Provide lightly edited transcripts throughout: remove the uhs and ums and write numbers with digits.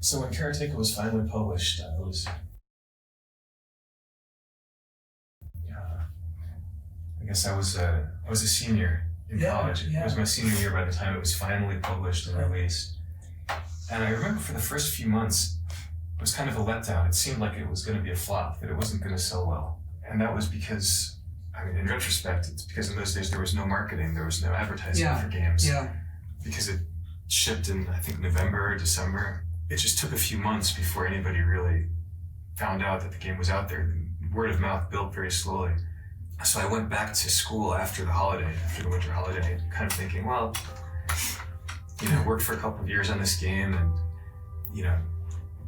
So when Karateka was finally published, I guess I was a senior in college. It was my senior year by the time it was finally published and released. And I remember for the first few months, it was kind of a letdown. It seemed like it was going to be a flop, that it wasn't going to sell well. And that was because, I mean, in retrospect, it's because in those days there was no marketing, there was no advertising for games. Because it shipped in, I think, November or December. It just took a few months before anybody really found out that the game was out there. Word of mouth built very slowly. So I went back to school after the winter holiday, kind of thinking, well, worked for a couple of years on this game and,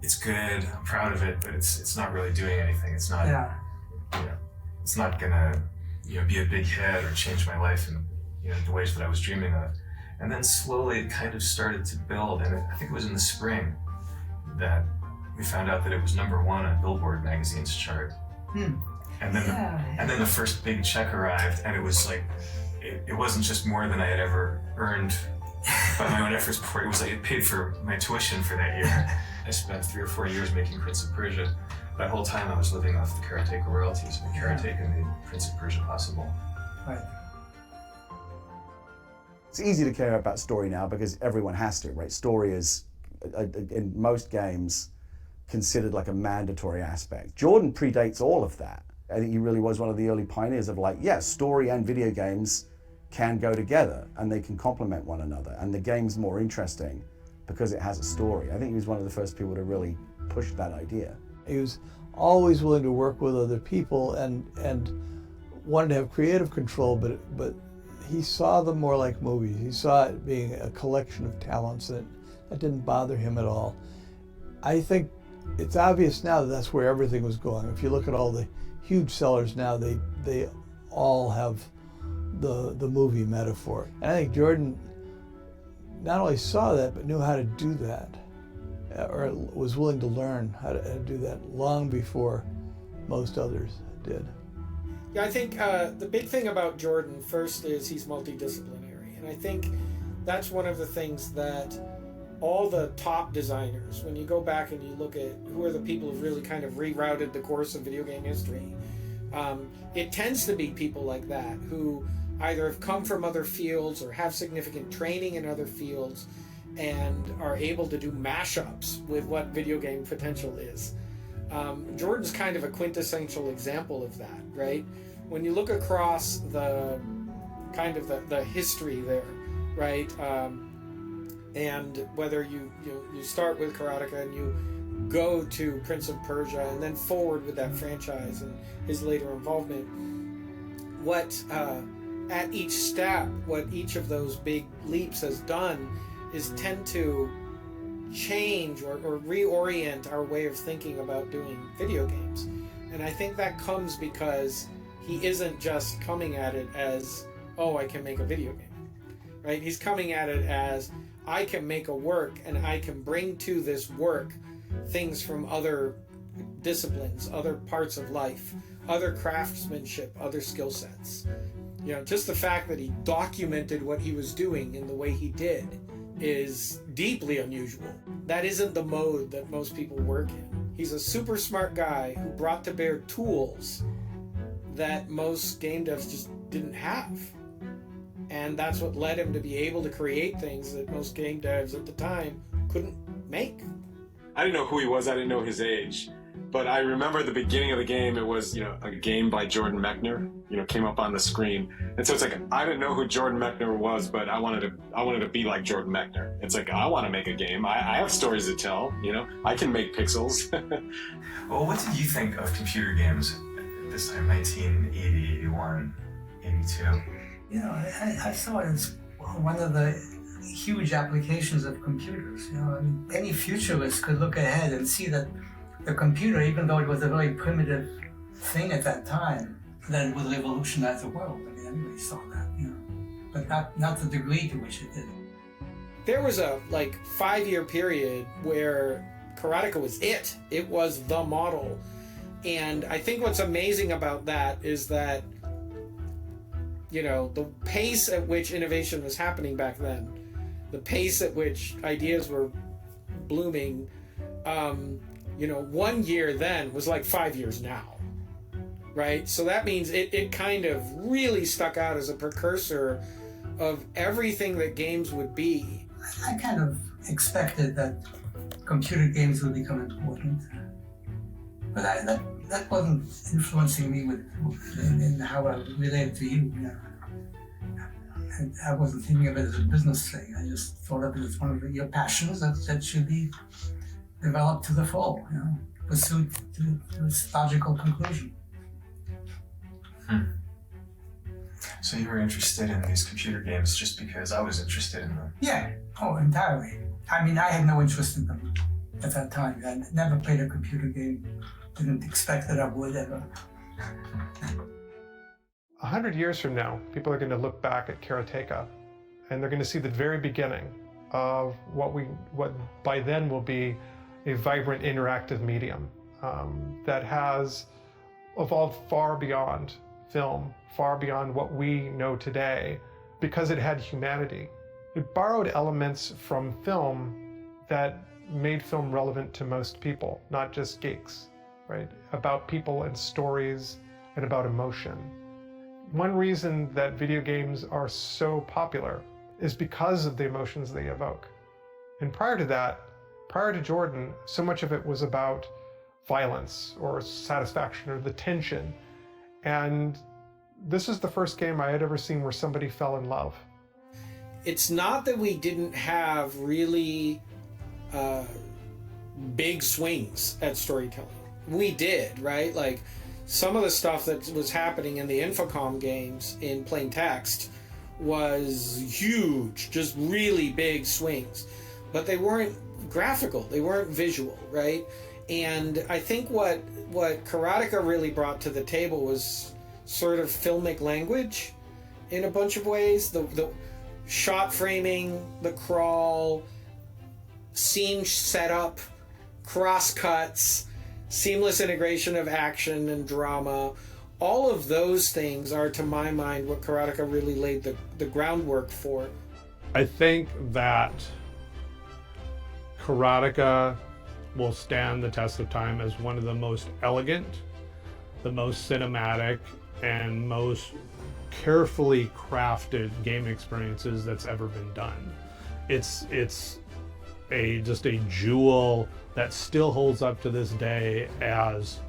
it's good, I'm proud of it, but it's not really doing anything. It's not, it's not gonna, be a big hit or change my life in, the ways that I was dreaming of. And then slowly it kind of started to build, and I think it was in the spring that we found out that it was #1 on Billboard magazine's chart. And then the first big check arrived, and it was like, it wasn't just more than I had ever earned by my own efforts before. It was like it paid for my tuition for that year. I spent 3 or 4 years making Prince of Persia. That whole time I was living off the Karateka royalties, and Karateka made Prince of Persia possible. Right. It's easy to care about story now because everyone has to, right? Story is, in most games, considered like a mandatory aspect. Jordan predates all of that. I think he really was one of the early pioneers of story and video games can go together and they can complement one another, and the game's more interesting because it has a story. I think he was one of the first people to really push that idea. He was always willing to work with other people and wanted to have creative control, but he saw them more like movies. He saw it being a collection of talents, and that didn't bother him at all. I think it's obvious now that that's where everything was going. If you look at all the huge sellers now, they all have the movie metaphor. And I think Jordan not only saw that, but knew how to do that, or was willing to learn how to do that long before most others did. Yeah, I think the big thing about Jordan first is he's multidisciplinary. And I think that's one of the things that all the top designers, when you go back and you look at who are the people who really kind of rerouted the course of video game history, it tends to be people like that who either have come from other fields or have significant training in other fields and are able to do mashups with what video game potential is. Jordan's kind of a quintessential example of that, right? When you look across the kind of the history there, right? And whether you start with Karateka and you go to Prince of Persia and then forward with that franchise and his later involvement, what at each step, what each of those big leaps has done is tend to change or reorient our way of thinking about doing video games. And I think that comes because he isn't just coming at it as, oh, I can make a video game, right? He's coming at it as, I can make a work and I can bring to this work things from other disciplines, other parts of life, other craftsmanship, other skill sets. Just the fact that he documented what he was doing in the way he did is deeply unusual. That isn't the mode that most people work in. He's a super smart guy who brought to bear tools that most game devs just didn't have. And that's what led him to be able to create things that most game devs at the time couldn't make. I didn't know who he was, I didn't know his age. But I remember the beginning of the game, it was, a game by Jordan Mechner, came up on the screen. And so it's like, I didn't know who Jordan Mechner was, but I wanted to be like Jordan Mechner. It's like, I want to make a game. I have stories to tell, I can make pixels. Well, what did you think of computer games at this time, 1980, 81, 82? I saw it as one of the huge applications of computers. Any futurist could look ahead and see that the computer, even though it was a very primitive thing at that time, that it would revolutionize the world. I mean, everybody saw that, but not the degree to which it did. There was a 5-year period where Karateka was it. It was the model. And I think what's amazing about that is that, the pace at which innovation was happening back then, the pace at which ideas were blooming, 1 year then was like 5 years now, right? So that means it kind of really stuck out as a precursor of everything that games would be. I kind of expected that computer games would become important, but that wasn't influencing me in how I related to you. I wasn't thinking of it as a business thing. I just thought of it as one of your passions that should be developed to the full, pursued to its logical conclusion. So you were interested in these computer games just because I was interested in them? Yeah, entirely. I mean, I had no interest in them at that time. I never played a computer game. Didn't expect that I would ever. 100 years from now, people are going to look back at Karateka, and they're going to see the very beginning of what by then will be a vibrant interactive medium that has evolved far beyond film, far beyond what we know today, because it had humanity. It borrowed elements from film that made film relevant to most people, not just geeks, right? About people and stories and about emotion. One reason that video games are so popular is because of the emotions they evoke. And prior to that, prior to Jordan, so much of it was about violence or satisfaction or the tension. And this is the first game I had ever seen where somebody fell in love. It's not that we didn't have really big swings at storytelling. We did, right? Like some of the stuff that was happening in the Infocom games in plain text was huge, just really big swings. But they weren't graphical, they weren't visual, right? And I think what Karateka really brought to the table was sort of filmic language in a bunch of ways. The shot framing, the crawl, scene setup, cross cuts, seamless integration of action and drama. All of those things are, to my mind, what Karateka really laid the groundwork for. I think that Karateka will stand the test of time as one of the most elegant, the most cinematic, and most carefully crafted game experiences that's ever been done. It's just a jewel that still holds up to this day as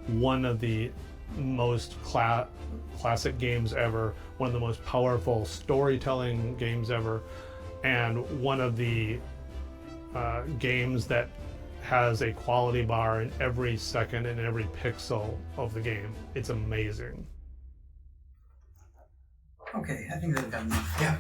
one of the most classic games ever, one of the most powerful storytelling games ever, and one of the games that has a quality bar in every second and every pixel of the game. It's amazing. Okay, I think they've got enough. Yeah.